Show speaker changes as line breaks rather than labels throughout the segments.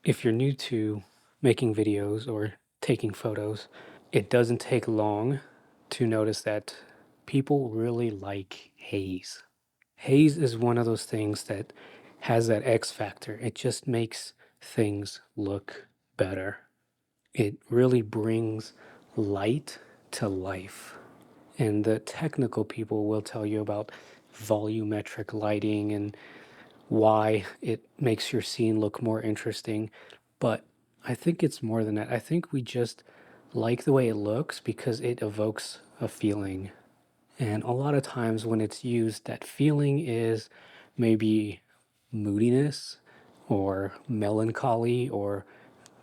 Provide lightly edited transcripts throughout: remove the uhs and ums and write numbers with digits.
If you're new to making videos or taking photos, it doesn't take long to notice that people really like haze. Haze is one of those things that has that X factor. It just makes things look better. It really brings light to life. And the technical people will tell you about volumetric lighting and why it makes your scene look more interesting. But I think it's more than that. I think we just like the way it looks because it evokes a feeling. And a lot of times when it's used, that feeling is maybe moodiness or melancholy or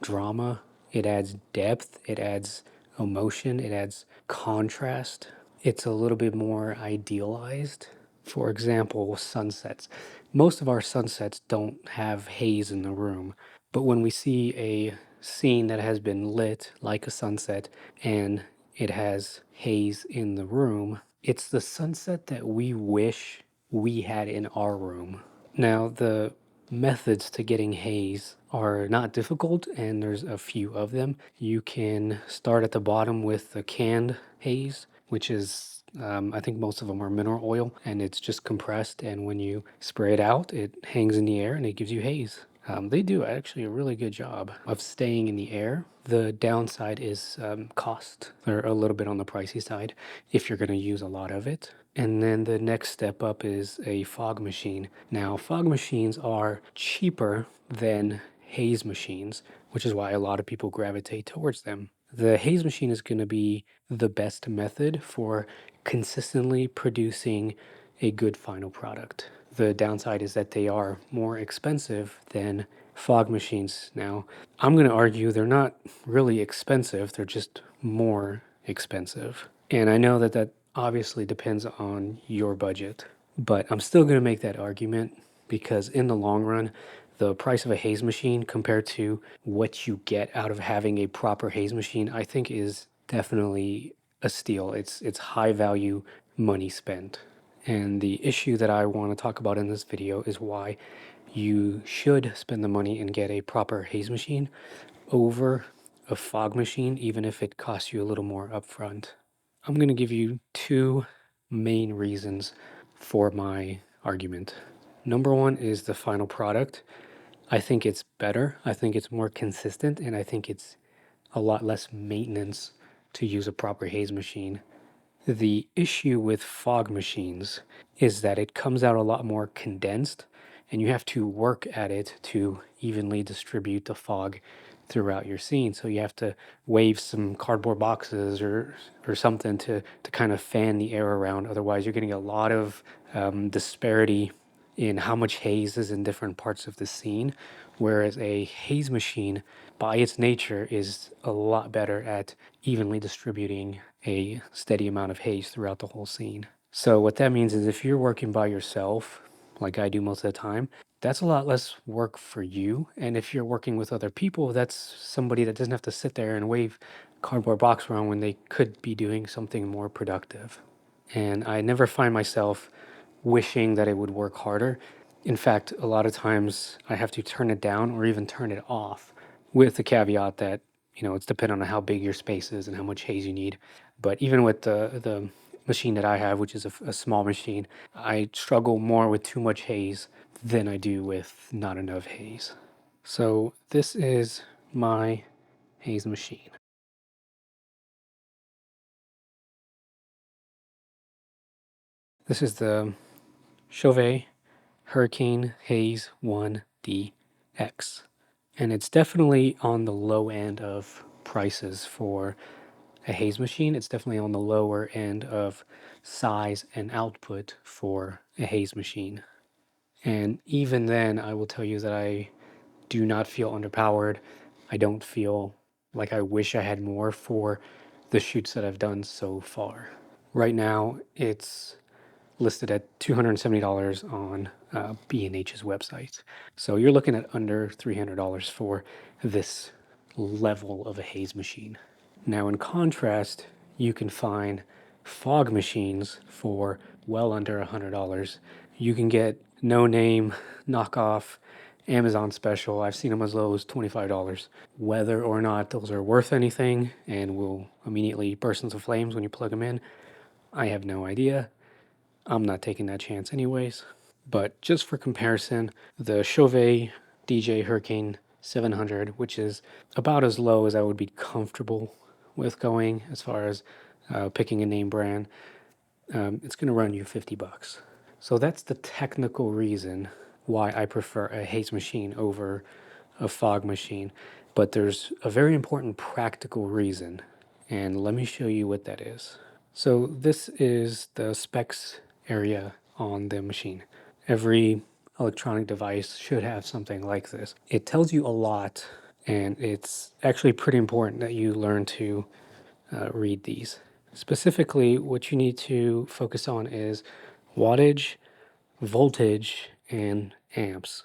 drama. It adds depth, it adds emotion, it adds contrast. It's a little bit more idealized. For example, sunsets. Most of our sunsets don't have haze in the room, but when we see a scene that has been lit like a sunset and it has haze in the room, it's the sunset that we wish we had in our room. Now, the methods to getting haze are not difficult, and there's a few of them. You can start at the bottom with the canned haze, which is, I think most of them are mineral oil, and it's just compressed. And when you spray it out, it hangs in the air and it gives you haze. They do actually a really good job of staying in the air. The downside is cost. They're a little bit on the pricey side if you're going to use a lot of it. And then the next step up is a fog machine. Now, fog machines are cheaper than haze machines, which is why a lot of people gravitate towards them. The haze machine is going to be the best method for consistently producing a good final product. The downside is that they are more expensive than fog machines. Now, I'm going to argue they're not really expensive, they're just more expensive. And I know that that obviously depends on your budget, but I'm still going to make that argument because in the long run, the price of a haze machine compared to what you get out of having a proper haze machine, I think is definitely a steal. It's high value money spent. And the issue that I want to talk about in this video is why you should spend the money and get a proper haze machine over a fog machine, even if it costs you a little more upfront. I'm going to give you two main reasons for my argument. Number one is the final product. I think it's better, I think it's more consistent, and I think it's a lot less maintenance to use a proper haze machine. The issue with fog machines is that it comes out a lot more condensed, and you have to work at it to evenly distribute the fog throughout your scene. So you have to wave some cardboard boxes or something to kind of fan the air around. Otherwise, you're getting a lot of disparity in how much haze is in different parts of the scene. Whereas a haze machine, by its nature, is a lot better at evenly distributing a steady amount of haze throughout the whole scene. So what that means is if you're working by yourself, like I do most of the time, that's a lot less work for you. And if you're working with other people, that's somebody that doesn't have to sit there and wave a cardboard box around when they could be doing something more productive. And I never find myself wishing that it would work harder. In fact, a lot of times I have to turn it down or even turn it off with the caveat that, it's dependent on how big your space is and how much haze you need. But even with the machine that I have, which is a small machine, I struggle more with too much haze than I do with not enough haze. So this is my haze machine. This is the Chauvet Hurricane Haze 1DX. And it's definitely on the low end of prices for a haze machine. It's definitely on the lower end of size and output for a haze machine. And even then, I will tell you that I do not feel underpowered. I don't feel like I wish I had more for the shoots that I've done so far. Right now, it's listed at $270 on B&H's website. So you're looking at under $300 for this level of a haze machine. Now, in contrast, you can find fog machines for well under $100. You can get no name knockoff Amazon special. I've seen them as low as $25. Whether or not those are worth anything and will immediately burst into flames when you plug them in, I have no idea. I'm not taking that chance anyways. But just for comparison, the Chauvet DJ Hurricane 700, which is about as low as I would be comfortable with going as far as picking a name brand, it's going to run you $50. So that's the technical reason why I prefer a haze machine over a fog machine. But there's a very important practical reason, and let me show you what that is. So this is the specs area on the machine. Every electronic device should have something like this. It tells you a lot, and it's actually pretty important that you learn to read these. Specifically, what you need to focus on is wattage, voltage, and amps.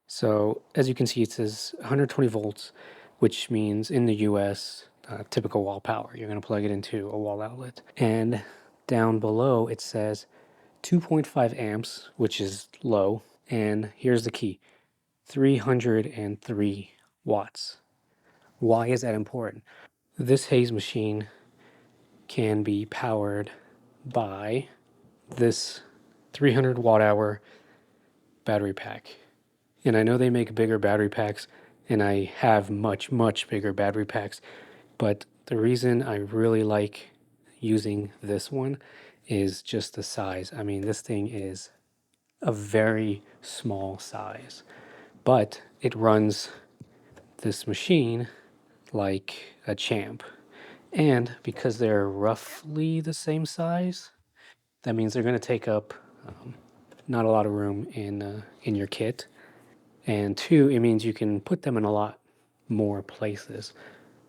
So as you can see, it says 120 volts, which means in the US, typical wall power. You're going to plug it into a wall outlet. And down below, it says 2.5 amps, which is low. And here's the key, 303 watts. Why is that important? This haze machine can be powered by this 300 watt hour battery pack. And I know they make bigger battery packs, and I have much, much bigger battery packs. But the reason I really like using this one is just the size. I mean, this thing is a very small size, but it runs this machine like a champ. And because they're roughly the same size, that means they're going to take up not a lot of room in your kit. And two, it means you can put them in a lot more places.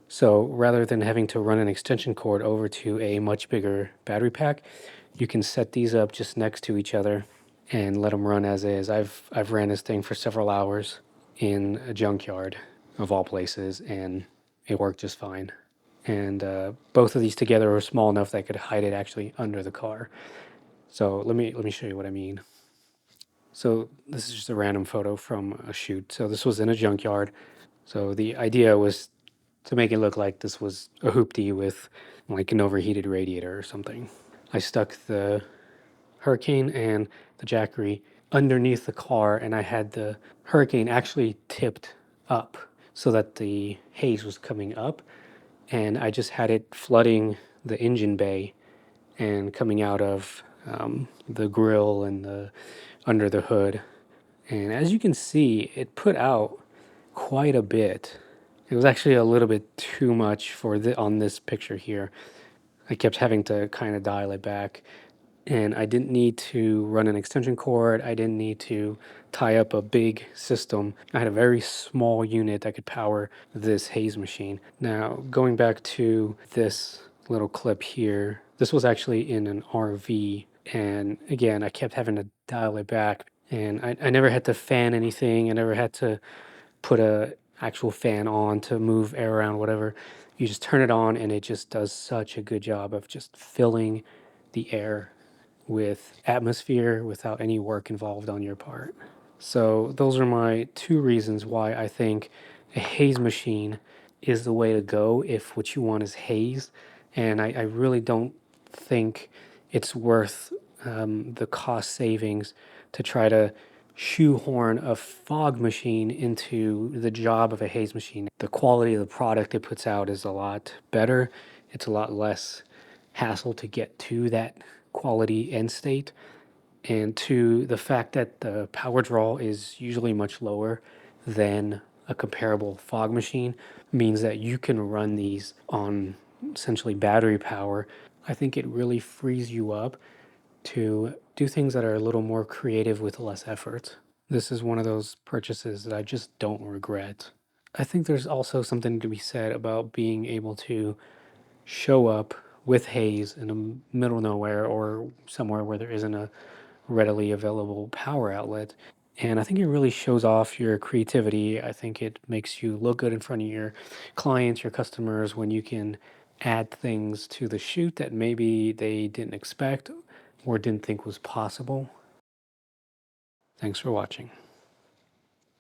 So rather than having to run an extension cord over to a much bigger battery pack, you can set these up just next to each other and let them run as is. I've ran this thing for several hours in a junkyard of all places, and it worked just fine. And both of these together are small enough that I could hide it actually under the car. So let me show you what I mean. So this is just a random photo from a shoot. So this was in a junkyard. So the idea was to make it look like this was a hoopty with like an overheated radiator or something. I stuck the Hurricane and the Jackery underneath the car, and I had the Hurricane actually tipped up so that the haze was coming up, and I just had it flooding the engine bay and coming out of the grill and the under the hood. And as you can see, it put out quite a bit. It was actually a little bit too much for on this picture here. I kept having to kind of dial it back, and I didn't need to run an extension cord. I didn't need to tie up a big system. I had a very small unit that could power this haze machine. Now, going back to this little clip here, this was actually in an RV, and again, I kept having to dial it back, and I never had to fan anything. I never had to put a actual fan on to move air around, whatever. You just turn it on, and it just does such a good job of just filling the air with atmosphere without any work involved on your part. So those are my two reasons why I think a haze machine is the way to go if what you want is haze. And I really don't think it's worth the cost savings to try to shoehorn a fog machine into the job of a haze machine. The quality of the product it puts out is a lot better. It's a lot less hassle to get to that quality end state. And to the fact that the power draw is usually much lower than a comparable fog machine means that you can run these on essentially battery power. I think it really frees you up to do things that are a little more creative with less effort. This is one of those purchases that I just don't regret. I think there's also something to be said about being able to show up with haze in the middle of nowhere or somewhere where there isn't a readily available power outlet. And I think it really shows off your creativity. I think it makes you look good in front of your clients, your customers, when you can add things to the shoot that maybe they didn't expect or didn't think was possible. Thanks for watching.